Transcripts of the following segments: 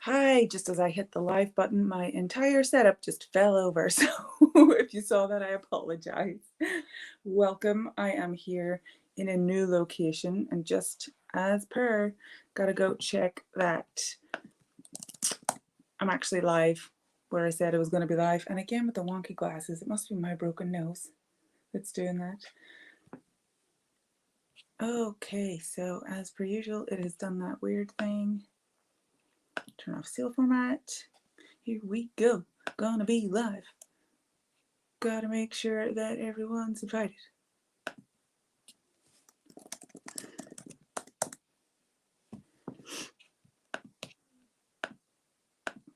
Hi, just as I hit the live button, my entire setup just fell over. So if you saw that, I apologize. Welcome. I am here in a new location and just as per, gotta go check that I'm actually live where I said I was going to be live. And again, with the wonky glasses, it must be my broken nose that's doing that. Okay, so as per usual, it has done that weird thing. Turn off seal format. Here we go. Gonna be live. Gotta make sure that everyone's invited.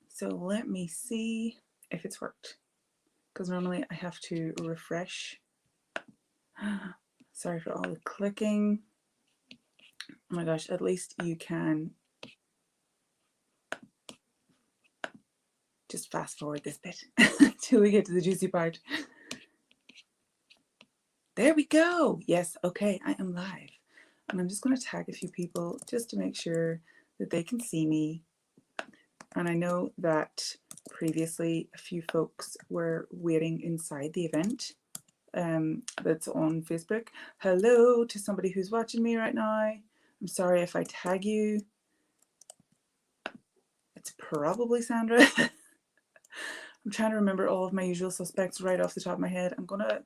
So let me see if it's worked. Because normally I have to refresh. Sorry for all the clicking. Oh my gosh, at least you can just fast forward this bit till we get to the juicy part. There we go. Yes, okay, I am live. And I'm just going to tag a few people just to make sure that they can see me. And I know that previously a few folks were waiting inside the event that's on Facebook. Hello to somebody who's watching me right now. I'm sorry if I tag you. It's probably Sandra. I'm trying to remember all of my usual suspects right off the top of my head. I'm going to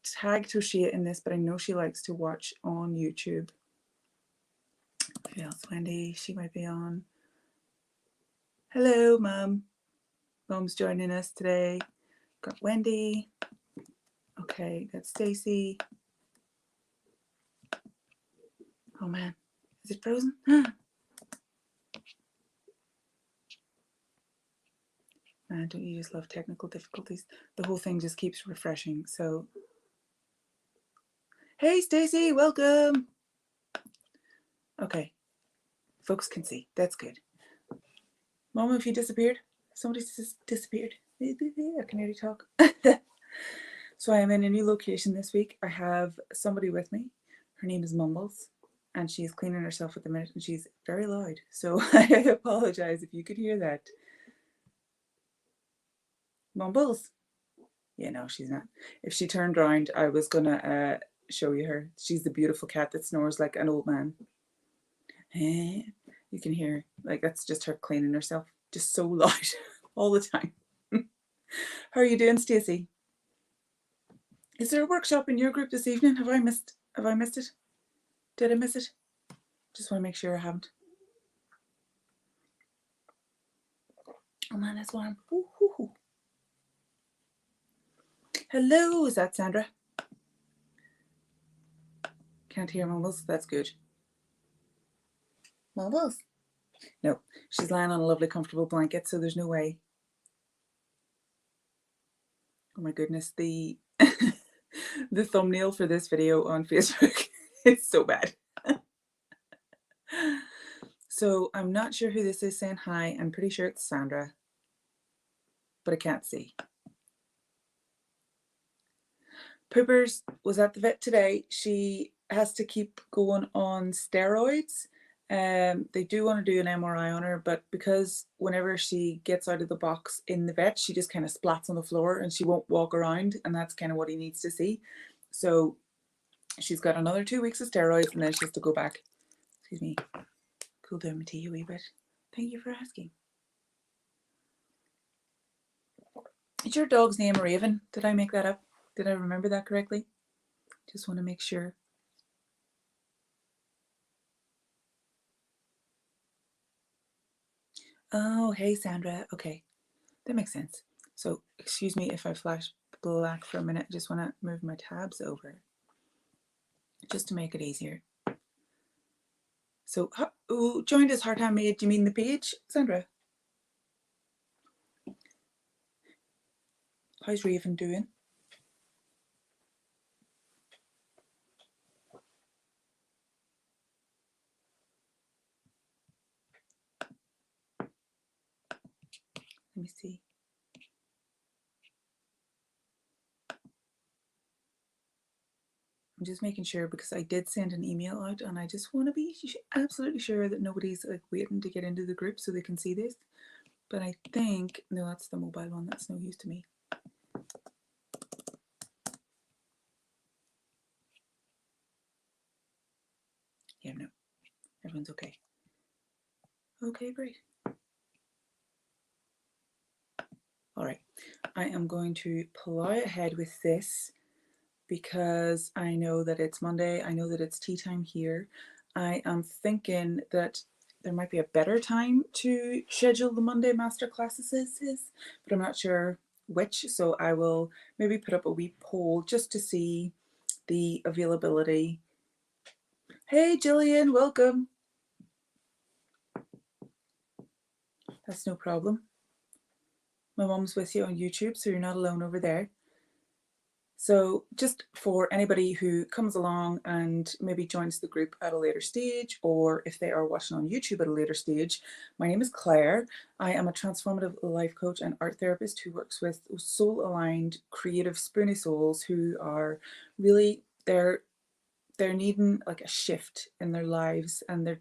tag Toshia in this, but I know she likes to watch on YouTube. Who else? Wendy, she might be on. Hello, Mum. Mom's joining us today. Got Wendy. Okay, got Stacy. Oh man, is it frozen? Man, don't you just love technical difficulties? The whole thing just keeps refreshing. So, hey Stacy, welcome. Okay, folks can see. That's good. Mom, have you disappeared? Somebody's disappeared. I can hear you talk. So I am in a new location this week. I have somebody with me. Her name is Mumbles, and she's cleaning herself at the minute, and she's very loud. So I apologize if you could hear that. Mumbles? Yeah, no, she's not. If she turned around, I was gonna show you her. She's the beautiful cat that snores like an old man. You can hear, like, that's just her cleaning herself, just so loud all the time. How are you doing, Stacey? Is there a workshop in your group this evening? Have I missed it? Did I miss it? Just want to make sure I haven't. Oh man, that's warm. Ooh. Hello, is that Sandra? Can't hear Mumbles. That's good. Mumbles? No, she's lying on a lovely comfortable blanket, so there's no way. Oh my goodness, the the thumbnail for this video on Facebook is so bad. So I'm not sure who this is saying hi. I'm pretty sure it's Sandra, but I can't see. Poopers was at the vet today. She has to keep going on steroids. They do want to do an MRI on her, but because whenever she gets out of the box in the vet, she just kind of splats on the floor and she won't walk around, and that's kind of what he needs to see. So she's got another 2 weeks of steroids, and then she has to go back. Excuse me, cool down my tea a wee bit. Thank you for asking. Is your dog's name Raven? Did I make that up? Did I remember that correctly? Just want to make sure. Oh, hey, Sandra. Okay, that makes sense. So excuse me if I flash black for a minute. I just want to move my tabs over just to make it easier. So who joined us, Heart Handmade? Do you mean the page, Sandra? How's Raven doing? Let me see. I'm just making sure because I did send an email out and I just want to be absolutely sure that nobody's like waiting to get into the group so they can see this. But I think, no, that's the mobile one. That's no use to me. Yeah, no, everyone's okay. Okay, great. All right, I am going to plow ahead with this because I know that it's Monday. I know that it's tea time here. I am thinking that there might be a better time to schedule the Monday masterclasses, but I'm not sure which. So I will maybe put up a wee poll just to see the availability. Hey, Jillian, welcome. That's no problem. My mom's with you on YouTube, so you're not alone over there. So just for anybody who comes along and maybe joins the group at a later stage, or if they are watching on YouTube at a later stage, my name is Claire. I am a transformative life coach and art therapist who works with soul-aligned, creative, spoonie souls who are really, they're needing like a shift in their lives, and they're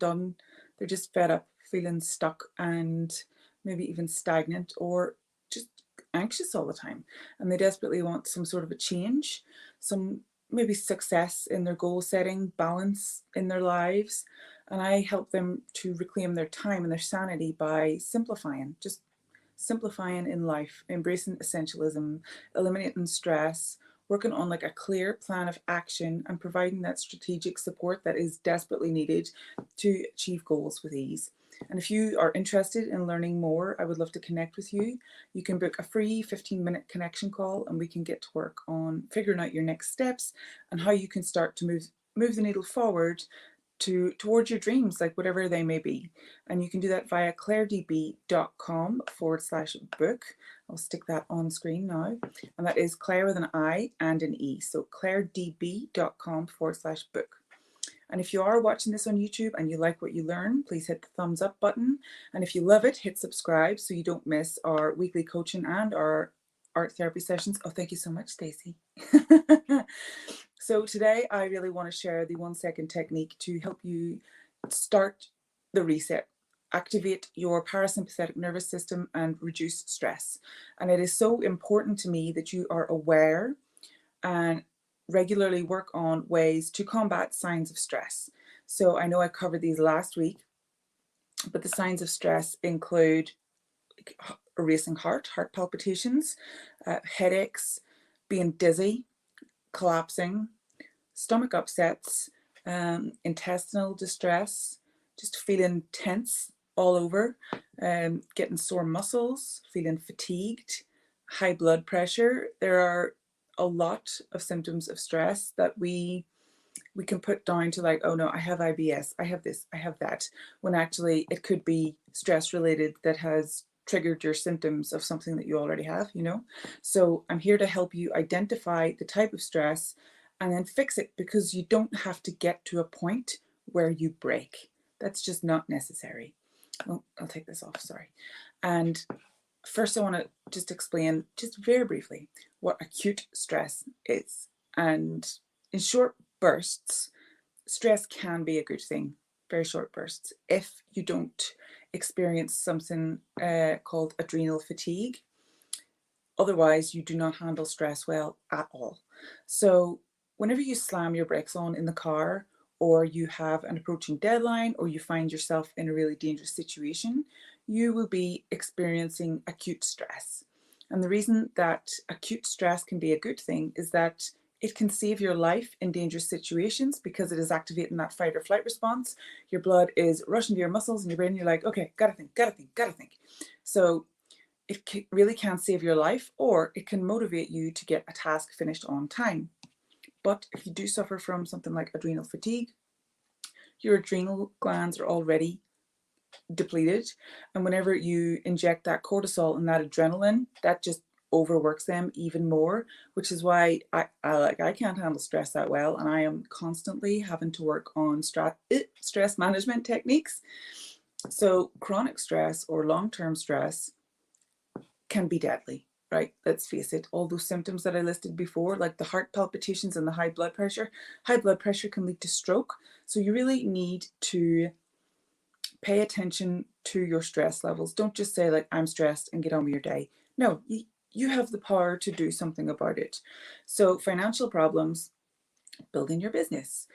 just fed up, feeling stuck and maybe even stagnant or just anxious all the time, and they desperately want some sort of a change, some maybe success in their goal setting, balance in their lives. And I help them to reclaim their time and their sanity by just simplifying in life, embracing essentialism, eliminating stress, working on like a clear plan of action, and providing that strategic support that is desperately needed to achieve goals with ease. And if you are interested in learning more, I would love to connect with you. You can book a free 15-minute connection call and we can get to work on figuring out your next steps and how you can start to move the needle forward towards your dreams, like whatever they may be. And you can do that via clairedb.com/book. I'll stick that on screen now. And that is Claire with an I and an E. So clairedb.com/book. And if you are watching this on YouTube and you like what you learn, please hit the thumbs up button. And if you love it, hit subscribe so you don't miss our weekly coaching and our art therapy sessions. Oh, thank you so much, Stacey. So today I really want to share the 1-second technique to help you start the reset, activate your parasympathetic nervous system and reduce stress. And it is so important to me that you are aware and regularly work on ways to combat signs of stress. So I know I covered these last week, but the signs of stress include a racing heart palpitations, headaches, being dizzy, collapsing, stomach upsets, intestinal distress, just feeling tense all over, getting sore muscles, feeling fatigued, high blood pressure. There are a lot of symptoms of stress that we can put down to like, oh no, I have IBS, I have this, I have that, when actually it could be stress related that has triggered your symptoms of something that you already have, you know. So I'm here to help you identify the type of stress and then fix it, because you don't have to get to a point where you break. That's just not necessary. Oh, I'll take this off, sorry. And first I want to just explain just very briefly what acute stress is. And in short bursts, stress can be a good thing, very short bursts, if you don't experience something called adrenal fatigue. Otherwise, you do not handle stress well at all. So whenever you slam your brakes on in the car, or you have an approaching deadline, or you find yourself in a really dangerous situation, you will be experiencing acute stress. And the reason that acute stress can be a good thing is that it can save your life in dangerous situations, because it is activating that fight or flight response. Your blood is rushing to your muscles and your brain, and you're like, okay, gotta think, gotta think, gotta think. So it really can save your life, or it can motivate you to get a task finished on time. But if you do suffer from something like adrenal fatigue, your adrenal glands are already depleted, and whenever you inject that cortisol and that adrenaline, that just overworks them even more, which is why I can't handle stress that well, and I am constantly having to work on stress management techniques. So chronic stress or long-term stress can be deadly. right? Let's face it, all those symptoms that I listed before, like the heart palpitations and the high blood pressure can lead to stroke. So you really need to pay attention to your stress levels. Don't just say like, I'm stressed and get on with your day. No, you have the power to do something about it. So financial problems, building your business,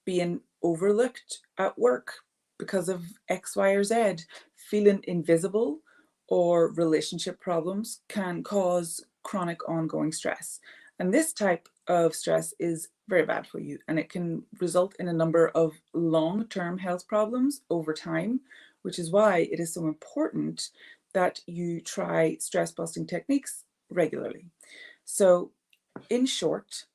being overlooked at work because of X, Y, or Z, feeling invisible, or relationship problems can cause chronic ongoing stress. And this type of stress is very bad for you, and it can result in a number of long-term health problems over time, which is why it is so important that you try stress busting techniques regularly. So in short,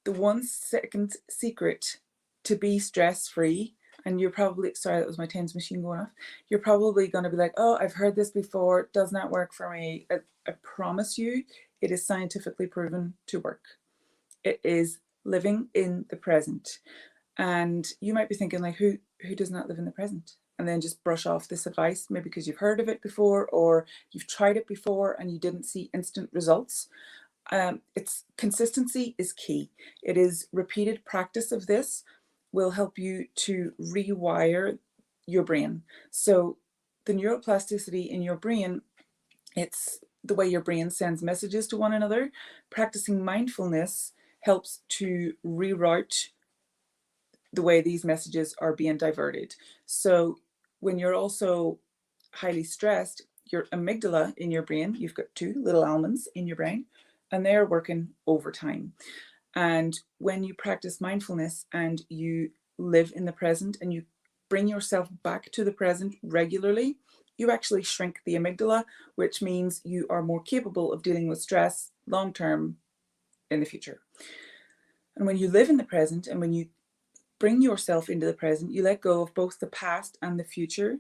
the 1 second secret to be stress-free, and you're probably, sorry, that was my Tens machine going off. You're probably going to be like, oh, I've heard this before. It does not work for me. I promise you, it is scientifically proven to work. It is living in the present. And you might be thinking like, who does not live in the present? And then just brush off this advice, maybe because you've heard of it before, or you've tried it before and you didn't see instant results. It's consistency is key. It is repeated practice of this will help you to rewire your brain. So the neuroplasticity in your brain, it's the way your brain sends messages to one another. Practicing mindfulness helps to reroute the way these messages are being diverted. So when you're also highly stressed, your amygdala in your brain, you've got 2 little almonds in your brain, and they're working overtime. And when you practice mindfulness and you live in the present and you bring yourself back to the present regularly, you actually shrink the amygdala, which means you are more capable of dealing with stress long term in the future. And when you live in the present and when you bring yourself into the present, you let go of both the past and the future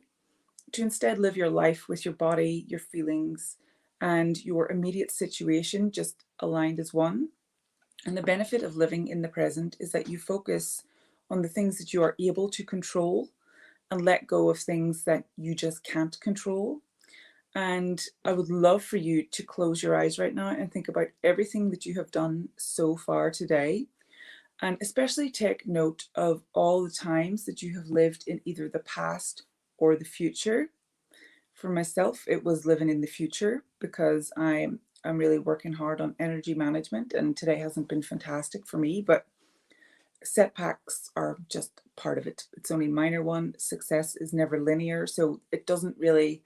to instead live your life with your body, your feelings, and your immediate situation just aligned as one. And the benefit of living in the present is that you focus on the things that you are able to control and let go of things that you just can't control. And I would love for you to close your eyes right now and think about everything that you have done so far today. And especially take note of all the times that you have lived in either the past or the future. For myself, it was living in the future because I'm really working hard on energy management, and today hasn't been fantastic for me, but setbacks are just part of it. It's only a minor one. Success is never linear, so it doesn't really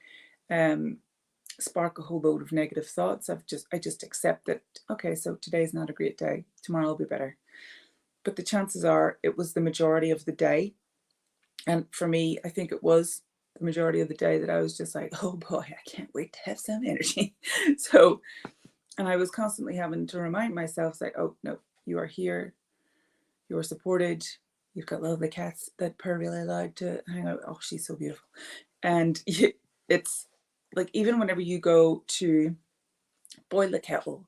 spark a whole load of negative thoughts. I just accept that, okay, so today's not a great day. Tomorrow will be better. But the chances are it was the majority of the day. And for me, I think it was the majority of the day that I was just like, oh boy, I can't wait to have some energy. So, and I was constantly having to remind myself, like, oh no, you are here, you're supported, you've got lovely cats that purr really loud to hang out. Oh, she's so beautiful. And it's like, even whenever you go to boil the kettle,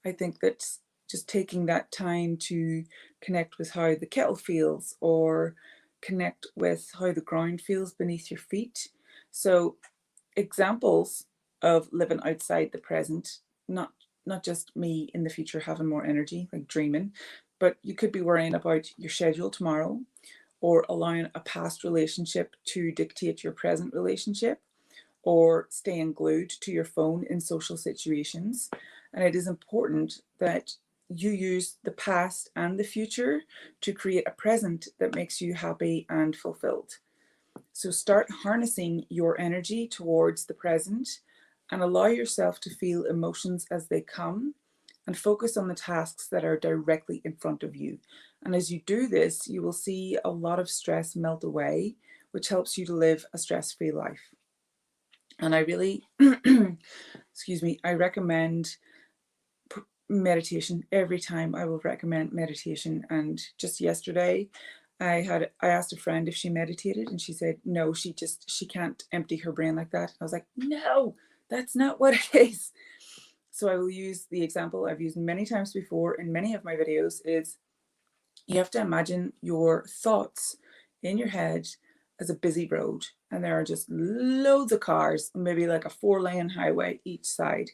I think that just taking that time to connect with how the kettle feels, or connect with how the ground feels beneath your feet. So examples of living outside the present, not just me in the future having more energy, like dreaming, but you could be worrying about your schedule tomorrow, or allowing a past relationship to dictate your present relationship, or staying glued to your phone in social situations. And it is important that you use the past and the future to create a present that makes you happy and fulfilled. So start harnessing your energy towards the present and allow yourself to feel emotions as they come, and focus on the tasks that are directly in front of you. And as you do this, you will see a lot of stress melt away, which helps you to live a stress-free life. And I really, excuse me, I recommend meditation. Every time I will recommend meditation. And just yesterday, I asked a friend if she meditated, and she said, no, she can't empty her brain like that. I was like, no, that's not what it is. So I will use the example I've used many times before in many of my videos is, you have to imagine your thoughts in your head as a busy road, and there are just loads of cars, maybe like a 4-lane highway each side.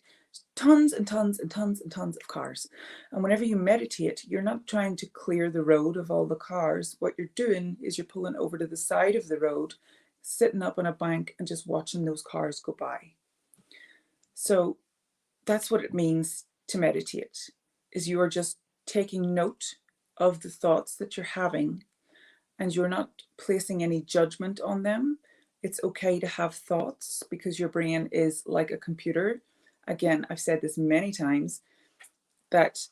tons and tons and tons and tons of cars. And whenever you meditate, you're not trying to clear the road of all the cars. What you're doing is you're pulling over to the side of the road, sitting up on a bank and just watching those cars go by. So that's what it means to meditate, is you are just taking note of the thoughts that you're having, and you're not placing any judgment on them. It's okay to have thoughts because your brain is like a computer. Again, I've said this many times, that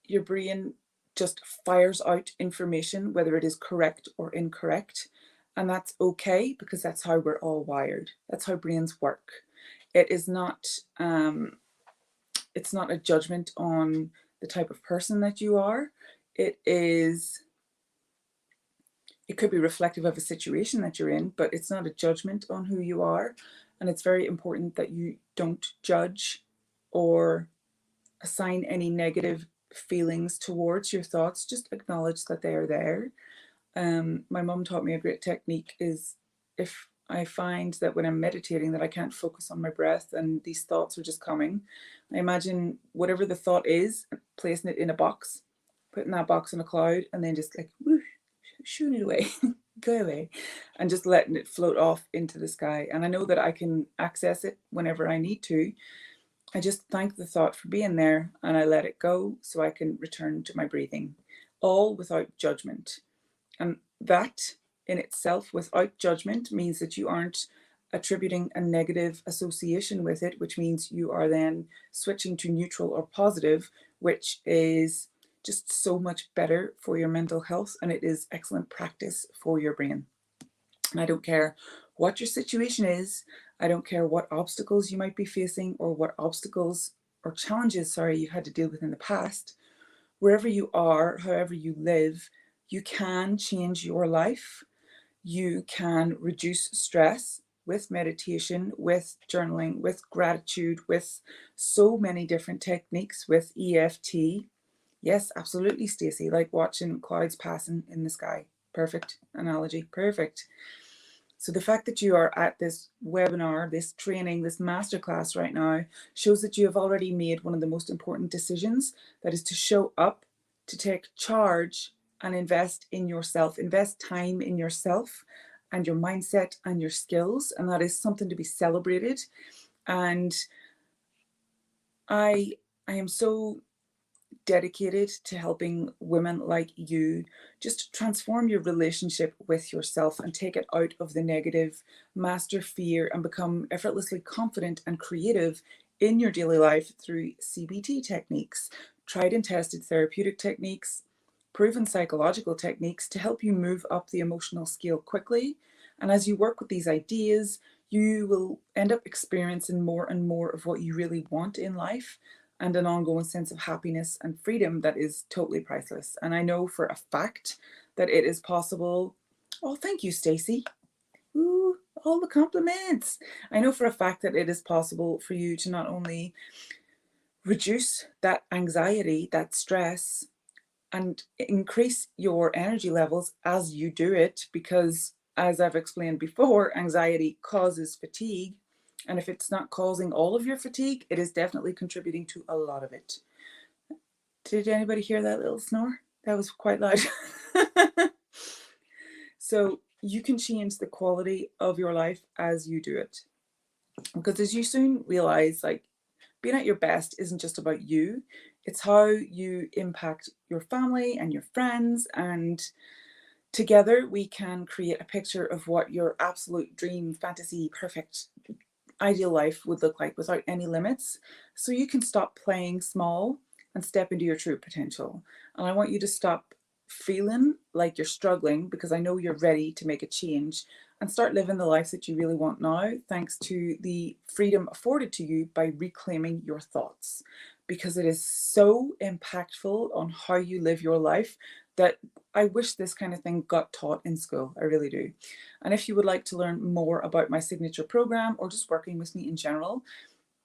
your brain just fires out information, whether it is correct or incorrect. And that's okay, because that's how we're all wired. That's how brains work. It is not, it's not a judgment on the type of person that you are. It could be reflective of a situation that you're in, but it's not a judgment on who you are. And it's very important that you don't judge or assign any negative feelings towards your thoughts. Just acknowledge that they are there. My mum taught me a great technique is, if I find that when I'm meditating that I can't focus on my breath and these thoughts are just coming, I imagine whatever the thought is, placing it in a box, putting that box in a cloud, and then just like, whoosh, shooing it away, go away, and just letting it float off into the sky. And I know that I can access it whenever I need to. I just thank the thought for being there and I let it go so I can return to my breathing, all without judgment. And that in itself, without judgment, means that you aren't attributing a negative association with it, which means you are then switching to neutral or positive, which is just so much better for your mental health, and it is excellent practice for your brain. And I don't care what your situation is, I don't care what obstacles you might be facing or what obstacles or challenges, you've had to deal with in the past. Wherever you are, however you live, you can change your life. You can reduce stress with meditation, with journaling, with gratitude, with so many different techniques, with EFT. Yes, absolutely, Stacey, like watching clouds passing in the sky. Perfect analogy, perfect. So the fact that you are at this webinar, this training, this masterclass right now shows that you have already made one of the most important decisions, that is to show up, to take charge and invest in yourself, invest time in yourself and your mindset and your skills. And that is something to be celebrated. And I am so dedicated to helping women like you just transform your relationship with yourself and take it out of the negative, master fear, and become effortlessly confident and creative in your daily life through CBT techniques, tried and tested therapeutic techniques, proven psychological techniques to help you move up the emotional scale quickly. And as you work with these ideas, you will end up experiencing more and more of what you really want in life, and an ongoing sense of happiness and freedom that is totally priceless. And I know for a fact that it is possible. Oh, thank you, Stacey. Ooh, all the compliments. I know for a fact that it is possible for you to not only reduce that anxiety, that stress, and increase your energy levels as you do it, because as I've explained before, anxiety causes fatigue. And if it's not causing all of your fatigue, it is definitely contributing to a lot of it. Did anybody hear that little snore? That was quite loud. So you can change the quality of your life as you do it. Because as you soon realize, like, being at your best isn't just about you. It's how you impact your family and your friends, and together we can create a picture of what your absolute dream, fantasy, perfect, ideal life would look like without any limits. So you can stop playing small and step into your true potential. And I want you to stop feeling like you're struggling, because I know you're ready to make a change and start living the life that you really want now, thanks to the freedom afforded to you by reclaiming your thoughts. Because it is so impactful on how you live your life that I wish this kind of thing got taught in school. I really do. And if you would like to learn more about my signature program or just working with me in general,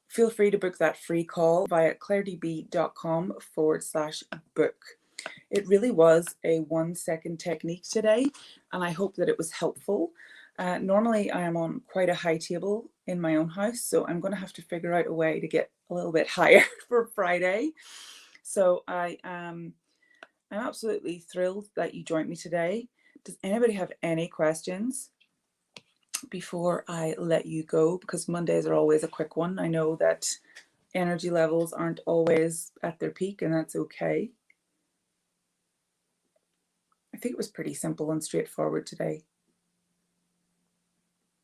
feel free to book that free call via clairedb.com/book. It really was a 1-second technique today, and I hope that it was helpful. Normally I am on quite a high table in my own house, so I'm going to have to figure out a way to get a little bit higher for Friday. So I'm absolutely thrilled that you joined me today. Does anybody have any questions before I let you go? Because Mondays are always a quick one. I know that energy levels aren't always at their peak, and that's okay. I think it was pretty simple and straightforward today.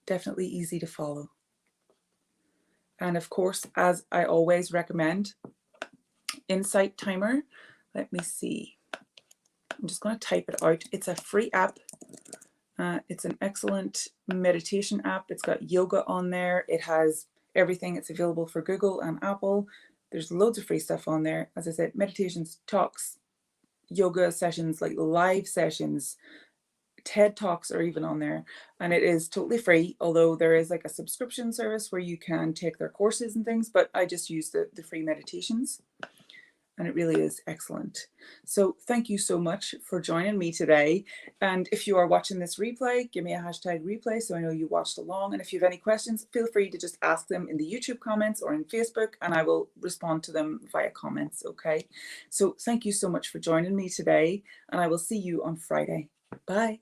Definitely easy to follow. And of course, as I always recommend, Insight Timer. Let me see. I'm just going to type it out. It's a free app. It's an excellent meditation app. It's got yoga on there. It has everything. It's available for Google and Apple. There's loads of free stuff on there. As I said, meditations, talks, yoga sessions, like live sessions, TED Talks are even on there, and it is totally free, although there is like a subscription service where you can take their courses and things, but I just use the free meditations, and it really is excellent. So thank you so much for joining me today. And if you are watching this replay, give me a hashtag replay so I know you watched along. And if you have any questions, feel free to just ask them in the YouTube comments or in Facebook, and I will respond to them via comments. Okay. So thank you so much for joining me today, and I will see you on Friday. Bye.